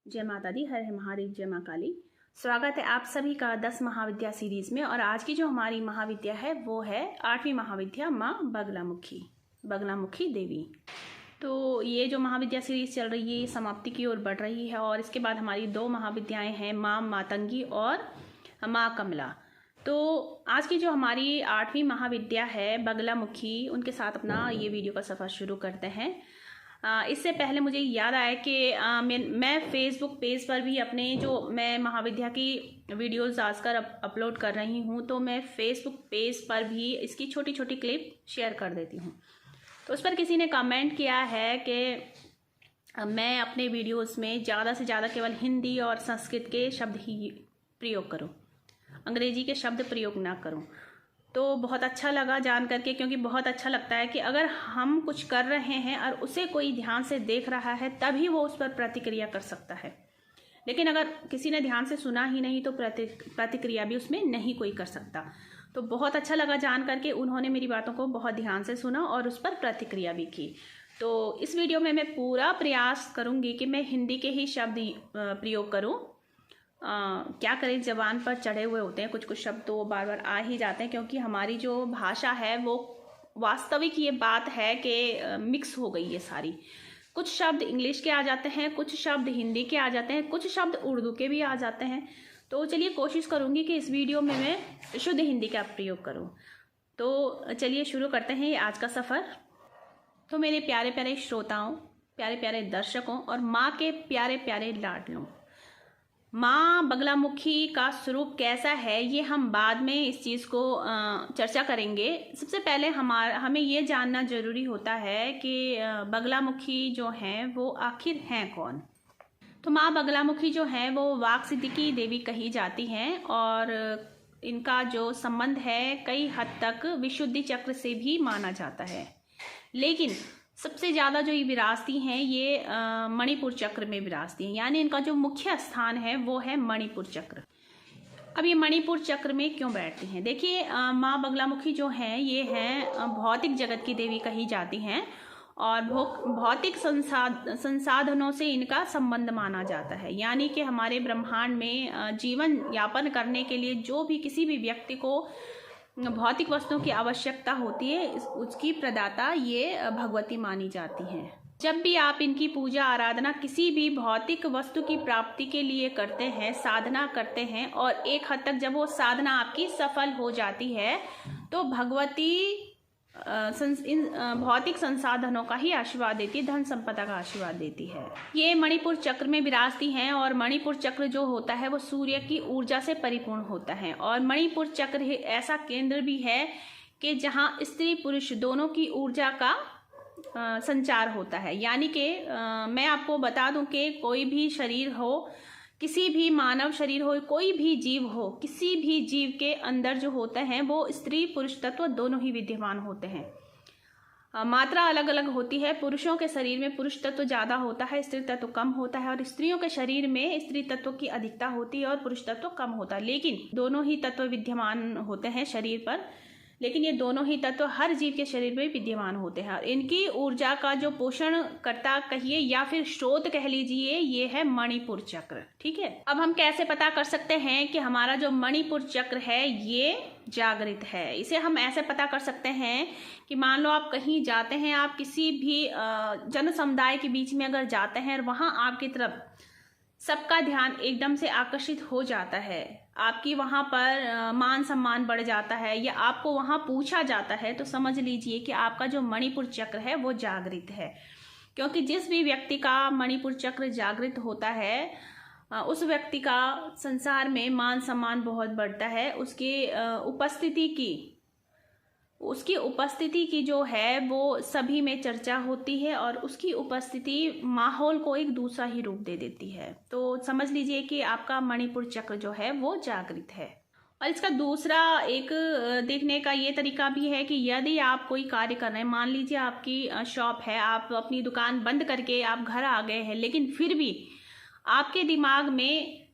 जय माता दी, हर हर महादेव, जय माँ काली। स्वागत है आप सभी का 10 महाविद्या सीरीज में। और आज की जो हमारी महाविद्या है वो है 8वीं महाविद्या माँ बगलामुखी देवी। तो ये जो महाविद्या सीरीज चल रही है ये समाप्ति की ओर बढ़ रही है और इसके बाद हमारी 2 महाविद्याएं हैं, माँ मातंगी और माँ कमला। तो आज की जो हमारी 8वीं महाविद्या है बगलामुखी, उनके साथ अपना ये वीडियो का सफ़र शुरू करते हैं। इससे पहले मुझे याद आया कि मैं फेसबुक पेज पर भी अपने जो मैं महाविद्या की वीडियोस आजकल अपलोड कर रही हूँ, तो मैं फेसबुक पेज पर भी इसकी छोटी छोटी क्लिप शेयर कर देती हूँ। तो उस पर किसी ने कमेंट किया है कि मैं अपने वीडियोस में ज़्यादा से ज़्यादा केवल हिंदी और संस्कृत के शब्द ही प्रयोग करूँ, अंग्रेजी के शब्द प्रयोग ना करूँ। तो बहुत अच्छा लगा जान करके, क्योंकि बहुत अच्छा लगता है कि अगर हम कुछ कर रहे हैं और उसे कोई ध्यान से देख रहा है तभी वो उस पर प्रतिक्रिया कर सकता है। लेकिन अगर किसी ने ध्यान से सुना ही नहीं तो प्रतिक्रिया भी उसमें नहीं कोई कर सकता। तो बहुत अच्छा लगा जान करके, उन्होंने मेरी बातों को बहुत ध्यान से सुना और उस पर प्रतिक्रिया भी की। तो इस वीडियो में मैं पूरा प्रयास करूँगी कि मैं हिंदी के ही शब्द प्रयोग करूँ। क्या करें, जबान पर चढ़े हुए होते हैं, कुछ कुछ शब्द तो बार बार आ ही जाते हैं, क्योंकि हमारी जो भाषा है वो वास्तविक ये बात है कि मिक्स हो गई है सारी। कुछ शब्द इंग्लिश के आ जाते हैं, कुछ शब्द हिंदी के आ जाते हैं, कुछ शब्द उर्दू के भी आ जाते हैं। तो चलिए कोशिश करूँगी कि इस वीडियो में मैं शुद्ध हिंदी का प्रयोग करूँ। तो चलिए शुरू करते हैं ये आज का सफ़र। तो मेरे प्यारे प्यारे श्रोताओं, प्यारे प्यारे दर्शकों और माँ के प्यारे प्यारे लाडलों, माँ बगलामुखी का स्वरूप कैसा है ये हम बाद में इस चीज़ को चर्चा करेंगे। सबसे पहले हमें ये जानना ज़रूरी होता है कि बगलामुखी जो हैं वो आखिर हैं कौन। तो माँ बगलामुखी जो हैं वो वाक सिद्धि की देवी कही जाती हैं और इनका जो संबंध है कई हद तक विशुद्धि चक्र से भी माना जाता है। लेकिन सबसे ज़्यादा जो ये विरासती हैं ये मणिपुर चक्र में विरासती हैं, यानी इनका जो मुख्य स्थान है वो है मणिपुर चक्र। अब ये मणिपुर चक्र में क्यों बैठती हैं? देखिए, माँ बगलामुखी जो हैं ये हैं भौतिक जगत की देवी कही जाती हैं और भौतिक संसाधनों से इनका संबंध माना जाता है। यानी कि हमारे ब्रह्मांड में जीवन यापन करने के लिए जो भी किसी भी व्यक्ति को भौतिक वस्तुओं की आवश्यकता होती है, उसकी प्रदाता ये भगवती मानी जाती हैं। जब भी आप इनकी पूजा आराधना किसी भी भौतिक वस्तु की प्राप्ति के लिए करते हैं, साधना करते हैं, और एक हद तक जब वो साधना आपकी सफल हो जाती है तो भगवती इन भौतिक संसाधनों का ही आशीर्वाद देती है, धन संपदा का आशीर्वाद देती है। ये मणिपुर चक्र में विराजती हैं और मणिपुर चक्र जो होता है वो सूर्य की ऊर्जा से परिपूर्ण होता है। और मणिपुर चक्र ऐसा केंद्र भी है कि जहाँ स्त्री पुरुष दोनों की ऊर्जा का संचार होता है। यानी कि मैं आपको बता दूं कि कोई भी शरीर हो, किसी भी मानव शरीर हो, कोई भी जीव हो, किसी भी जीव के अंदर जो होते हैं वो स्त्री पुरुष तत्व दोनों ही विद्यमान होते हैं। मात्रा अलग अलग होती है। पुरुषों के शरीर में पुरुष तत्व ज़्यादा होता है, स्त्री तत्व कम होता है, और स्त्रियों के शरीर में स्त्री तत्व की अधिकता होती है और पुरुष तत्व कम होता है। लेकिन दोनों ही तत्व विद्यमान होते हैं शरीर पर, लेकिन ये दोनों ही तत्व हर जीव के शरीर में विद्यमान होते हैं। और इनकी ऊर्जा का जो पोषण करता कहिए या फिर स्रोत कह लीजिए, ये है मणिपुर चक्र। ठीक है, अब हम कैसे पता कर सकते हैं कि हमारा जो मणिपुर चक्र है ये जागृत है? इसे हम ऐसे पता कर सकते हैं कि मान लो आप कहीं जाते हैं, आप किसी भी जन समुदाय के बीच में अगर जाते हैं और वहाँ आपकी तरफ सबका ध्यान एकदम से आकर्षित हो जाता है, आपकी वहाँ पर मान सम्मान बढ़ जाता है, या आपको वहाँ पूछा जाता है, तो समझ लीजिए कि आपका जो मणिपुर चक्र है वो जागृत है। क्योंकि जिस भी व्यक्ति का मणिपुर चक्र जागृत होता है उस व्यक्ति का संसार में मान सम्मान बहुत बढ़ता है। उसकी उपस्थिति की जो है वो सभी में चर्चा होती है और उसकी उपस्थिति माहौल को एक दूसरा ही रूप दे देती है। तो समझ लीजिए कि आपका मणिपुर चक्र जो है वो जागृत है। और इसका दूसरा एक देखने का ये तरीका भी है कि यदि आप कोई कार्य कर रहे हैं, मान लीजिए आपकी शॉप है, आप अपनी दुकान बंद करके आप घर आ गए हैं, लेकिन फिर भी आपके दिमाग में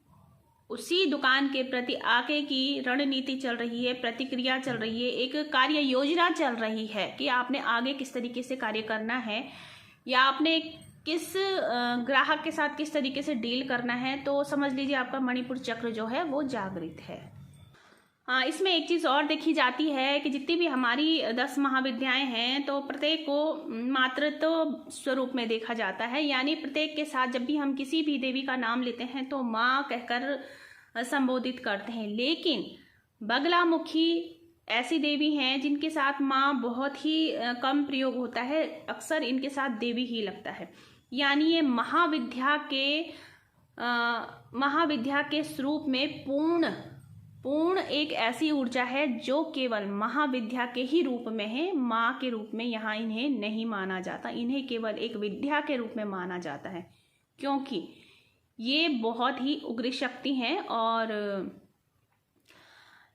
उसी दुकान के प्रति आगे की रणनीति चल रही है, प्रतिक्रिया चल रही है, एक कार्य योजना चल रही है कि आपने आगे किस तरीके से कार्य करना है, या आपने किस ग्राहक के साथ किस तरीके से डील करना है, तो समझ लीजिए आपका मणिपुर चक्र जो है वो जागृत है। हाँ, इसमें एक चीज़ और देखी जाती है कि जितनी भी हमारी 10 महाविद्याएं हैं तो प्रत्येक को मातृत्व स्वरूप में देखा जाता है, यानी प्रत्येक के साथ जब भी हम किसी भी देवी का नाम लेते हैं तो माँ कहकर संबोधित करते हैं। लेकिन बगलामुखी ऐसी देवी हैं जिनके साथ माँ बहुत ही कम प्रयोग होता है, अक्सर इनके साथ देवी ही लगता है। यानी ये महाविद्या के स्वरूप में पूर्ण एक ऐसी ऊर्जा है जो केवल महाविद्या के ही रूप में है, माँ के रूप में यहाँ इन्हें नहीं माना जाता। इन्हें केवल एक विद्या के रूप में माना जाता है, क्योंकि ये बहुत ही उग्र शक्ति हैं और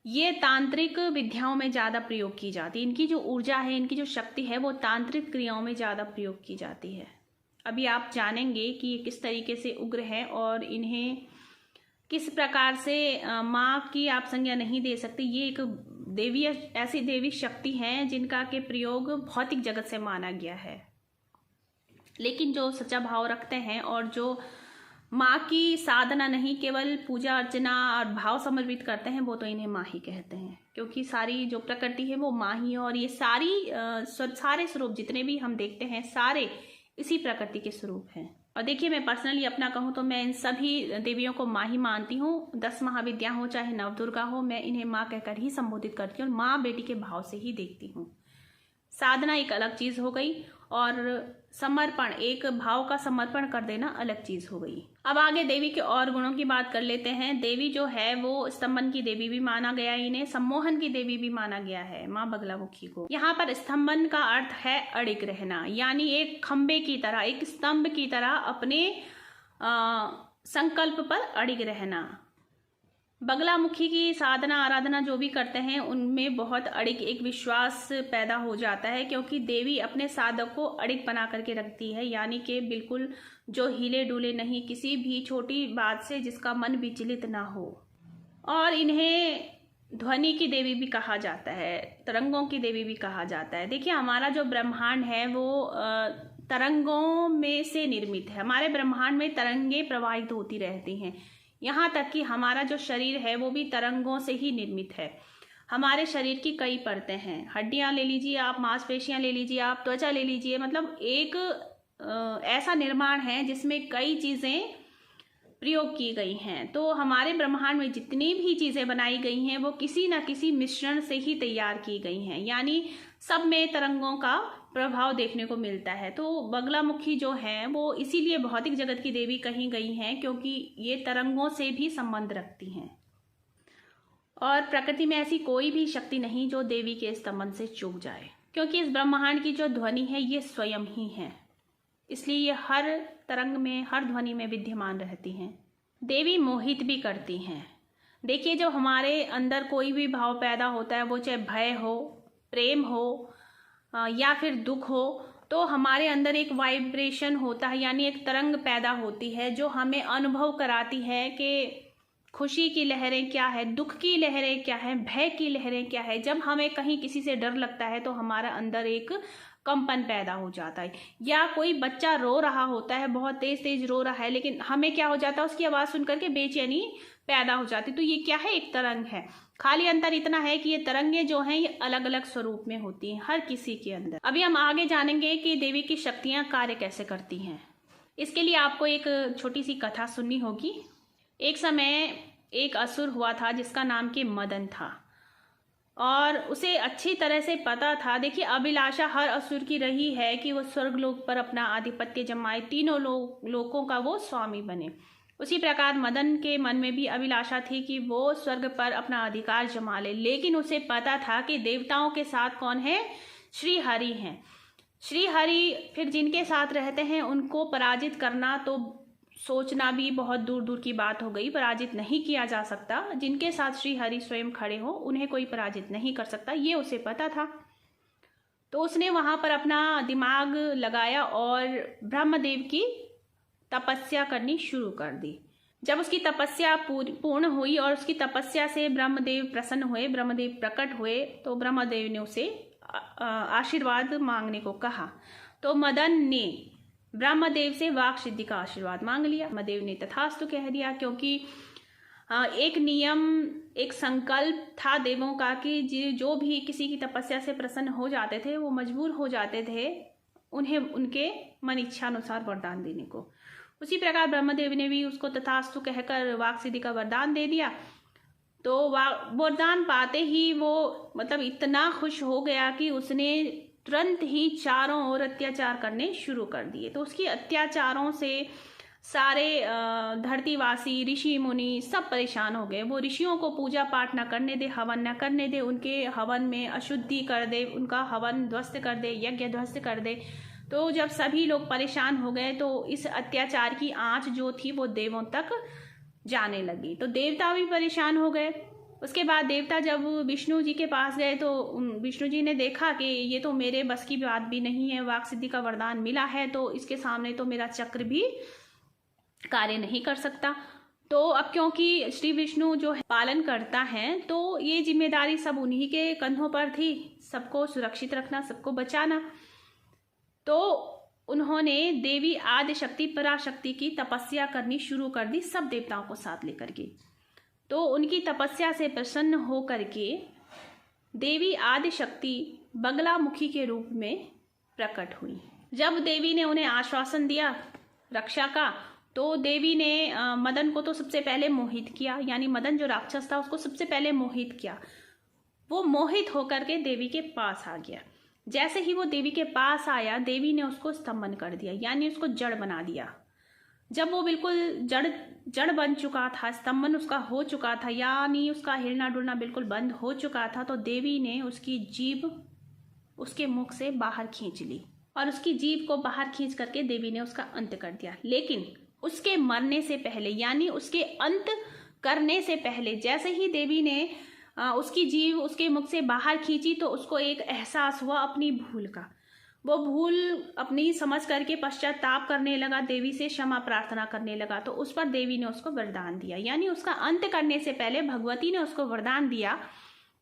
ये तांत्रिक विद्याओं में ज़्यादा प्रयोग की जाती है। इनकी जो ऊर्जा है, इनकी जो शक्ति है वो तांत्रिक क्रियाओं में ज़्यादा प्रयोग की जाती है। अभी आप जानेंगे कि ये किस तरीके से उग्र है और इन्हें किस प्रकार से माँ की आप संज्ञा नहीं दे सकते। ये एक देवी, ऐसी देवी शक्ति हैं जिनका के प्रयोग भौतिक जगत से माना गया है, लेकिन जो सच्चा भाव रखते हैं और जो माँ की साधना नहीं केवल पूजा अर्चना और भाव समर्पित करते हैं, वो तो इन्हें माँ ही कहते हैं, क्योंकि सारी जो प्रकृति है वो माँ ही है और ये सारे स्वरूप जितने भी हम देखते हैं सारे इसी प्रकृति के स्वरूप हैं। और देखिए, मैं पर्सनली अपना कहूँ तो मैं इन सभी देवियों को माँ ही मानती हूँ। 10 महाविद्या हो चाहे नवदुर्गा हो, मैं इन्हें माँ कहकर ही संबोधित करती हूँ और माँ बेटी के भाव से ही देखती हूँ। साधना एक अलग चीज़ हो गई और समर्पण, एक भाव का समर्पण कर देना अलग चीज़ हो गई। अब आगे देवी के और गुणों की बात कर लेते हैं। देवी जो है वो स्तंभन की देवी भी माना गया, इन्हें सम्मोहन की देवी भी माना गया है माँ बगलामुखी को। यहाँ पर स्तंभन का अर्थ है अड़िग रहना, यानी एक खंबे की तरह, एक स्तंभ की तरह अपने संकल्प पर अड़िग रहना। बगलामुखी की साधना आराधना जो भी करते हैं उनमें बहुत अड़िग एक विश्वास पैदा हो जाता है, क्योंकि देवी अपने साधक को अड़िग बना करके रखती है, यानी कि बिल्कुल जो हिले डुले नहीं, किसी भी छोटी बात से जिसका मन विचलित ना हो। और इन्हें ध्वनि की देवी भी कहा जाता है, तरंगों की देवी भी कहा जाता है। देखिए, हमारा जो ब्रह्मांड है वो तरंगों में से निर्मित है। हमारे ब्रह्मांड में तरंगे प्रवाहित होती रहती हैं, यहाँ तक कि हमारा जो शरीर है वो भी तरंगों से ही निर्मित है। हमारे शरीर की कई परतें हैं, हड्डियाँ ले लीजिए आप, मांसपेशियाँ ले लीजिए आप, त्वचा ले लीजिए, मतलब एक ऐसा निर्माण है जिसमें कई चीज़ें प्रयोग की गई हैं। तो हमारे ब्रह्मांड में जितनी भी चीज़ें बनाई गई हैं वो किसी न किसी मिश्रण से ही तैयार की गई हैं, यानी सब में तरंगों का प्रभाव देखने को मिलता है। तो बगलामुखी जो है वो इसीलिए भौतिक जगत की देवी कही गई हैं, क्योंकि ये तरंगों से भी संबंध रखती हैं और प्रकृति में ऐसी कोई भी शक्ति नहीं जो देवी के स्तंभन से चूक जाए, क्योंकि इस ब्रह्मांड की जो ध्वनि है ये स्वयं ही है, इसलिए ये हर तरंग में, हर ध्वनि में विद्यमान रहती हैं। देवी मोहित भी करती हैं। देखिए, जब हमारे अंदर कोई भी भाव पैदा होता है, वो चाहे भय हो, प्रेम हो या फिर दुख हो, तो हमारे अंदर एक वाइब्रेशन होता है, यानी एक तरंग पैदा होती है जो हमें अनुभव कराती है कि खुशी की लहरें क्या है, दुख की लहरें क्या है, भय की लहरें क्या है। जब हमें कहीं किसी से डर लगता है तो हमारा अंदर एक कंपन पैदा हो जाता है, या कोई बच्चा रो रहा होता है, बहुत तेज तेज रो रहा है, लेकिन हमें क्या हो जाता है, उसकी आवाज़ सुनकर के बेचैनी पैदा हो जाती। तो ये क्या है, एक तरंग है। खाली अंतर इतना है कि ये तरंगे जो हैं ये अलग अलग स्वरूप में होती हैं हर किसी के अंदर। अभी हम आगे जानेंगे कि देवी की शक्तियाँ कार्य कैसे करती हैं। इसके लिए आपको एक छोटी सी कथा सुननी होगी। एक समय एक असुर हुआ था जिसका नाम कि मदन था, और उसे अच्छी तरह से पता था, देखिए, अभिलाषा हर असुर की रही है कि वो स्वर्गलोक पर अपना आधिपत्य जमाए, तीनों लोकों का वो स्वामी बने। उसी प्रकार मदन के मन में भी अभिलाषा थी कि वो स्वर्ग पर अपना अधिकार जमा ले, लेकिन उसे पता था कि देवताओं के साथ कौन है, श्री हरि हैं। श्री हरि फिर जिनके साथ रहते हैं उनको पराजित करना तो सोचना भी बहुत दूर दूर की बात हो गई, पराजित नहीं किया जा सकता। जिनके साथ श्री हरि स्वयं खड़े हो उन्हें कोई पराजित नहीं कर सकता, ये उसे पता था। तो उसने वहाँ पर अपना दिमाग लगाया और ब्रह्मदेव की तपस्या करनी शुरू कर दी। जब उसकी तपस्या पूर्ण हुई और उसकी तपस्या से ब्रह्मदेव प्रसन्न हुए, ब्रह्मदेव प्रकट हुए, तो ब्रह्मदेव ने उसे आशीर्वाद मांगने को कहा। तो मदन ने ब्रह्मदेव से वाक सिद्धि का आशीर्वाद मांग लिया। ब्रह्मदेव ने तथास्तु कह दिया, क्योंकि एक नियम, एक संकल्प था देवों का कि जो भी किसी की तपस्या से प्रसन्न हो जाते थे वो मजबूर हो जाते थे उन्हें उनके मन इच्छा अनुसार वरदान देने को। उसी प्रकार ब्रह्मदेव ने भी उसको तथास्तु कहकर वाक सिद्धि का वरदान दे दिया। तो वरदान पाते ही वो मतलब इतना खुश हो गया कि उसने तुरंत ही चारों ओर अत्याचार करने शुरू कर दिए। तो उसकी अत्याचारों से सारे धरतीवासी ऋषि मुनि सब परेशान हो गए। वो ऋषियों को पूजा पाठ न करने दे, हवन न करने दे, उनके हवन में अशुद्धि कर दे, उनका हवन ध्वस्त कर दे, यज्ञ ध्वस्त कर दे। तो जब सभी लोग परेशान हो गए तो इस अत्याचार की आंच जो थी वो देवों तक जाने लगी। तो देवता भी परेशान हो गए। उसके बाद देवता जब विष्णु जी के पास गए तो विष्णु जी ने देखा कि ये तो मेरे बस की बात भी नहीं है, वाक सिद्धि का वरदान मिला है तो इसके सामने तो मेरा चक्र भी कार्य नहीं कर सकता। तो अब क्योंकि श्री विष्णु जो है पालन करता है तो ये जिम्मेदारी सब उन्हीं के कंधों पर थी, सबको सुरक्षित रखना, सबको बचाना। तो उन्होंने देवी आदि शक्ति पराशक्ति की तपस्या करनी शुरू कर दी, सब देवताओं को साथ लेकर के। तो उनकी तपस्या से प्रसन्न होकर के देवी आदि शक्ति बगलामुखी के रूप में प्रकट हुई। जब देवी ने उन्हें आश्वासन दिया रक्षा का, तो देवी ने मदन को तो सबसे पहले मोहित किया, यानी मदन जो राक्षस था उसको सबसे पहले मोहित किया। वो मोहित होकर के देवी के पास आ गया। जैसे ही वो देवी के पास आया, देवी ने उसको स्तंभन कर दिया, यानी उसको जड़ बना दिया। जब वो बिल्कुल जड़ बन चुका था, स्तंभन उसका हो चुका था, यानी उसका हिलना डुलना बिल्कुल बंद हो चुका था, तो देवी ने उसकी जीभ उसके मुख से बाहर खींच ली और उसकी जीभ को बाहर खींच करके देवी ने उसका अंत कर दिया। लेकिन उसके मरने से पहले, यानी उसके अंत करने से पहले, जैसे ही देवी ने उसकी जीभ उसके मुख से बाहर खींची तो उसको एक एहसास हुआ अपनी भूल का। वो भूल अपनी समझ करके पश्चाताप करने लगा, देवी से क्षमा प्रार्थना करने लगा। तो उस पर देवी ने उसको वरदान दिया, यानी उसका अंत करने से पहले भगवती ने उसको वरदान दिया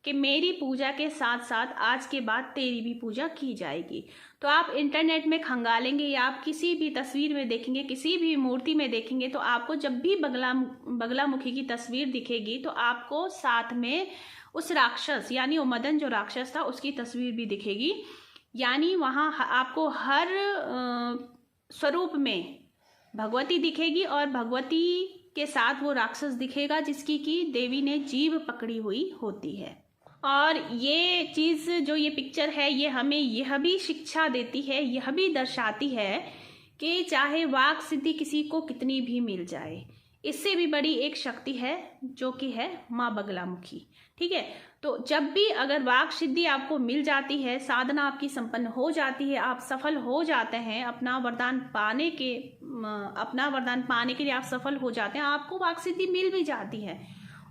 कि मेरी पूजा के साथ साथ आज के बाद तेरी भी पूजा की जाएगी। तो आप इंटरनेट में खंगालेंगे या आप किसी भी तस्वीर में देखेंगे, किसी भी मूर्ति में देखेंगे, तो आपको जब भी बगलामुखी की तस्वीर दिखेगी तो आपको साथ में उस राक्षस, यानी वो मदन जो राक्षस था उसकी तस्वीर भी दिखेगी। यानी वहाँ आपको हर स्वरूप में भगवती दिखेगी और भगवती के साथ वो राक्षस दिखेगा जिसकी कि देवी ने जीभ पकड़ी हुई होती है। और ये चीज़ जो ये पिक्चर है ये हमें यह भी शिक्षा देती है, यह भी दर्शाती है कि चाहे वाक सिद्धि किसी को कितनी भी मिल जाए, इससे भी बड़ी एक शक्ति है जो कि है माँ बगलामुखी। ठीक है, तो जब भी अगर वाक सिद्धि आपको मिल जाती है, साधना आपकी संपन्न हो जाती है, आप सफल हो जाते हैं, अपना वरदान पाने के लिए आप सफल हो जाते हैं, आपको वाक सिद्धि मिल भी जाती है,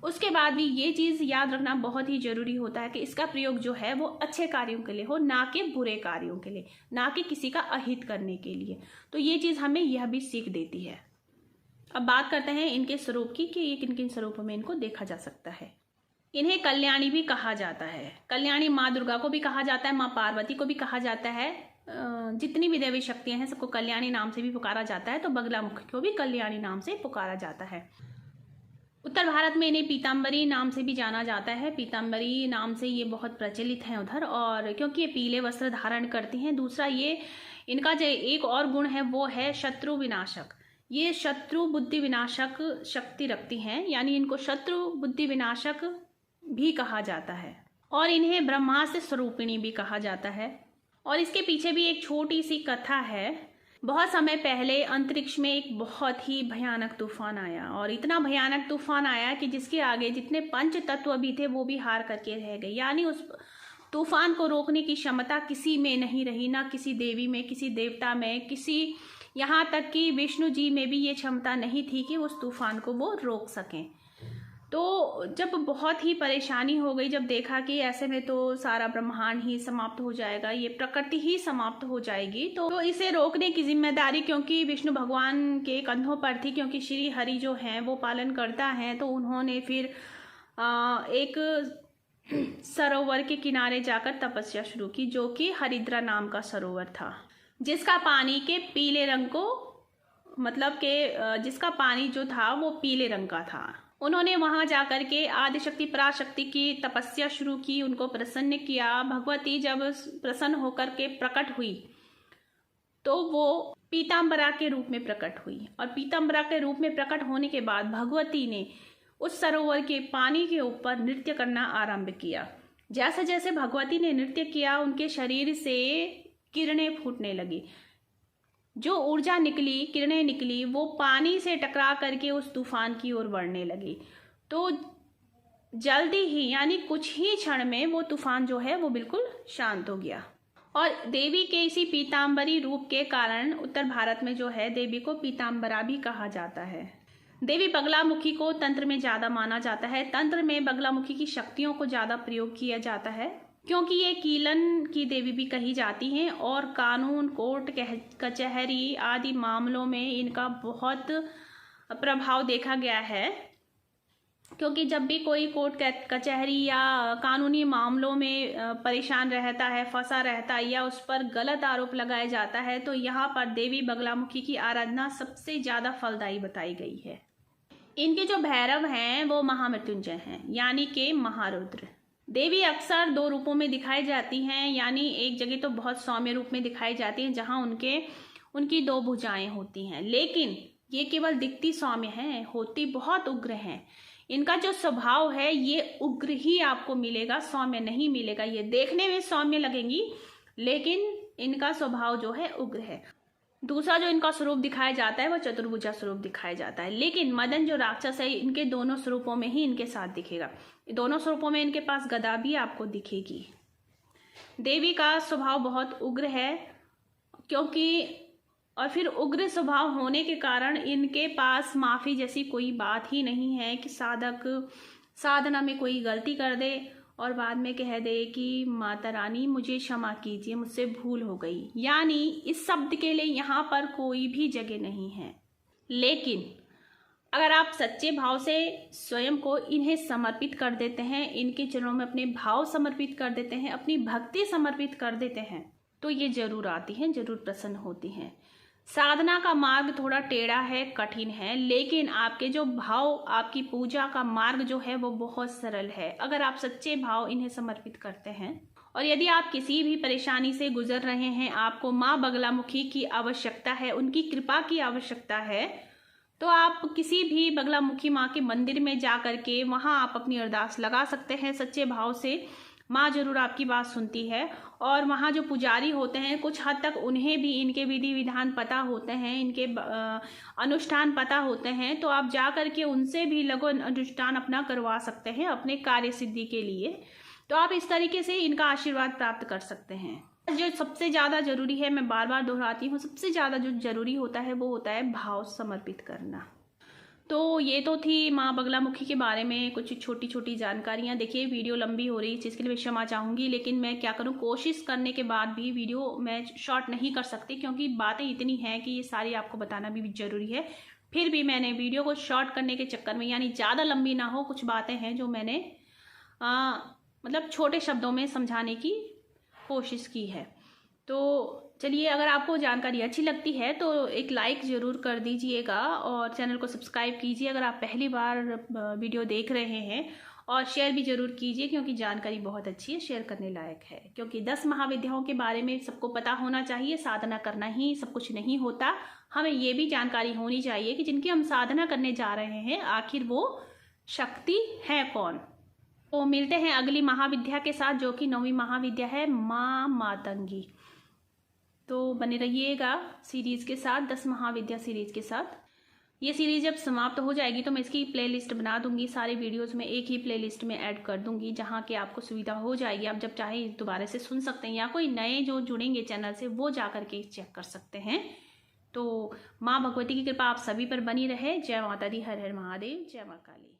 उसके बाद भी ये चीज़ याद रखना बहुत ही ज़रूरी होता है कि इसका प्रयोग जो है वो अच्छे कार्यों के लिए हो, ना कि बुरे कार्यों के लिए, ना कि किसी का अहित करने के लिए। तो ये चीज़ हमें यह भी सीख देती है। अब बात करते हैं इनके स्वरूप की कि ये किन किन स्वरूपों में इनको देखा जा सकता है। इन्हें कल्याणी भी कहा जाता है। कल्याणी माँ दुर्गा को भी कहा जाता है, माँ पार्वती को भी कहा जाता है। जितनी भी देवी शक्तियाँ हैं सबको कल्याणी नाम से भी पुकारा जाता है, तो बगलामुखी को भी कल्याणी नाम से पुकारा जाता है। उत्तर भारत में इन्हें पीताम्बरी नाम से भी जाना जाता है। पीताम्बरी नाम से ये बहुत प्रचलित हैं उधर, और क्योंकि ये पीले वस्त्र धारण करती हैं। दूसरा ये इनका जो एक और गुण है वो है शत्रु विनाशक। ये शत्रु बुद्धि विनाशक शक्ति रखती हैं, यानी इनको शत्रु बुद्धि विनाशक भी कहा जाता है। और इन्हें ब्रह्मास्त्र स्वरूपिणी भी कहा जाता है। और इसके पीछे भी एक छोटी सी कथा है। बहुत समय पहले अंतरिक्ष में एक बहुत ही भयानक तूफान आया, और इतना भयानक तूफान आया कि जिसके आगे जितने पंच तत्व भी थे वो भी हार करके रह गए। यानी उस तूफान को रोकने की क्षमता किसी में नहीं रही, ना किसी देवी में, किसी देवता में, किसी, यहाँ तक कि विष्णु जी में भी ये क्षमता नहीं थी कि उस तूफान को वो रोक सकें। तो जब बहुत ही परेशानी हो गई, जब देखा कि ऐसे में तो सारा ब्रह्मांड ही समाप्त हो जाएगा, ये प्रकृति ही समाप्त हो जाएगी, तो इसे रोकने की जिम्मेदारी क्योंकि विष्णु भगवान के कंधों पर थी, क्योंकि श्री हरि जो हैं वो पालन करता है। तो उन्होंने फिर एक सरोवर के किनारे जाकर तपस्या शुरू की, जो कि हरिद्रा नाम का सरोवर था। जिसका पानी के पीले रंग को मतलब के जिसका पानी जो था वो पीले रंग का था। उन्होंने वहां जाकर के आदिशक्ति पराशक्ति की तपस्या शुरू की, उनको प्रसन्न किया। भगवती जब प्रसन्न होकर के प्रकट हुई तो वो पीताम्बरा के रूप में प्रकट हुई, और पीताम्बरा के रूप में प्रकट होने के बाद भगवती ने उस सरोवर के पानी के ऊपर नृत्य करना आरंभ किया। जैसे जैसे भगवती ने नृत्य किया, उनके शरीर से किरणें फूटने लगी। जो ऊर्जा निकली, किरणें निकली, वो पानी से टकरा करके उस तूफान की ओर बढ़ने लगी। तो जल्दी ही यानी कुछ ही क्षण में वो तूफान जो है वो बिल्कुल शांत हो गया। और देवी के इसी पीताम्बरी रूप के कारण उत्तर भारत में जो है देवी को पीताम्बरा भी कहा जाता है। देवी बगलामुखी को तंत्र में ज़्यादा माना जाता है। तंत्र में बगलामुखी की शक्तियों को ज़्यादा प्रयोग किया जाता है, क्योंकि ये कीलन की देवी भी कही जाती हैं और कानून, कोर्ट कचहरी आदि मामलों में इनका बहुत प्रभाव देखा गया है। क्योंकि जब भी कोई कोर्ट कचहरी या कानूनी मामलों में परेशान रहता है, फंसा रहता है, या उस पर गलत आरोप लगाया जाता है, तो यहाँ पर देवी बगलामुखी की आराधना सबसे ज़्यादा फलदायी बताई गई है। इनके जो भैरव हैं वो महामृत्युंजय हैं, यानी कि महारुद्र। देवी अक्सर दो रूपों में दिखाई जाती हैं, यानी एक जगह तो बहुत सौम्य रूप में दिखाई जाती हैं जहाँ उनकी दो भुजाएं होती हैं, लेकिन ये केवल दिखती सौम्य हैं, होती बहुत उग्र हैं। इनका जो स्वभाव है ये उग्र ही आपको मिलेगा, सौम्य नहीं मिलेगा। ये देखने में सौम्य लगेंगी लेकिन इनका स्वभाव जो है उग्र है। दूसरा जो इनका स्वरूप दिखाया जाता है वो चतुर्भुजा स्वरूप दिखाया जाता है, लेकिन मदन जो राक्षस है इनके दोनों स्वरूपों में ही इनके साथ दिखेगा। दोनों स्वरूपों में इनके पास गदा भी आपको दिखेगी। देवी का स्वभाव बहुत उग्र है, क्योंकि और फिर उग्र स्वभाव होने के कारण इनके पास माफ़ी जैसी कोई बात ही नहीं है कि साधक साधना में कोई गलती कर दे और बाद में कह दे कि माता रानी मुझे क्षमा कीजिए, मुझसे भूल हो गई। यानी इस शब्द के लिए यहाँ पर कोई भी जगह नहीं है। लेकिन अगर आप सच्चे भाव से स्वयं को इन्हें समर्पित कर देते हैं, इनके चरणों में अपने भाव समर्पित कर देते हैं, अपनी भक्ति समर्पित कर देते हैं, तो ये जरूर आती हैं, जरूर प्रसन्न होती हैं। साधना का मार्ग थोड़ा टेढ़ा है, कठिन है, लेकिन आपके जो भाव, आपकी पूजा का मार्ग जो है वो बहुत सरल है अगर आप सच्चे भाव इन्हें समर्पित करते हैं। और यदि आप किसी भी परेशानी से गुजर रहे हैं, आपको माँ बगलामुखी की आवश्यकता है, उनकी कृपा की आवश्यकता है, तो आप किसी भी बगलामुखी माँ के मंदिर में जा करके वहाँ आप अपनी अरदास लगा सकते हैं सच्चे भाव से। माँ जरूर आपकी बात सुनती है। और वहाँ जो पुजारी होते हैं कुछ हद तक उन्हें भी इनके विधि विधान पता होते हैं, इनके अनुष्ठान पता होते हैं, तो आप जा कर के उनसे भी लगन अनुष्ठान अपना करवा सकते हैं अपने कार्य सिद्धि के लिए। तो आप इस तरीके से इनका आशीर्वाद प्राप्त कर सकते हैं। जो सबसे ज़्यादा जरूरी है, मैं बार बार दोहराती हूँ, सबसे ज़्यादा जो जरूरी होता है वो होता है भाव समर्पित करना। तो ये तो थी माँ बगलामुखी के बारे में कुछ छोटी छोटी जानकारियाँ। देखिए वीडियो लंबी हो रही है, इस चीज़ के लिए मैं क्षमा चाहूँगी, लेकिन मैं क्या करूँ, कोशिश करने के बाद भी वीडियो मैं शॉर्ट नहीं कर सकती, क्योंकि बातें इतनी हैं कि ये सारी आपको बताना भी ज़रूरी है। फिर भी मैंने वीडियो को शॉर्ट करने के चक्कर में, यानी ज़्यादा लंबी ना हो, कुछ बातें हैं जो मैंने मतलब छोटे शब्दों में समझाने की कोशिश की है। तो चलिए, अगर आपको जानकारी अच्छी लगती है तो एक लाइक ज़रूर कर दीजिएगा और चैनल को सब्सक्राइब कीजिए अगर आप पहली बार वीडियो देख रहे हैं, और शेयर भी ज़रूर कीजिए क्योंकि जानकारी बहुत अच्छी है, शेयर करने लायक है। क्योंकि 10 महाविद्याओं के बारे में सबको पता होना चाहिए। साधना करना ही सब कुछ नहीं होता, हमें ये भी जानकारी होनी चाहिए कि जिनकी हम साधना करने जा रहे हैं आखिर वो शक्ति है कौन। तो मिलते हैं अगली महाविद्या के साथ, जो कि 9वीं महाविद्या है माँ मातंगी। तो बने रहिएगा सीरीज़ के साथ, 10 महाविद्या सीरीज़ के साथ। ये सीरीज़ जब समाप्त हो जाएगी तो मैं इसकी प्लेलिस्ट बना दूंगी, सारे वीडियोस में एक ही प्लेलिस्ट में ऐड कर दूंगी, जहाँ के आपको सुविधा हो जाएगी। आप जब चाहे दोबारा से सुन सकते हैं, या कोई नए जो जुड़ेंगे चैनल से वो जा करके चेक कर सकते हैं। तो माँ भगवती की कृपा आप सभी पर बनी रहे। जय माता दी, हर हर महादेव, जय माँ काली।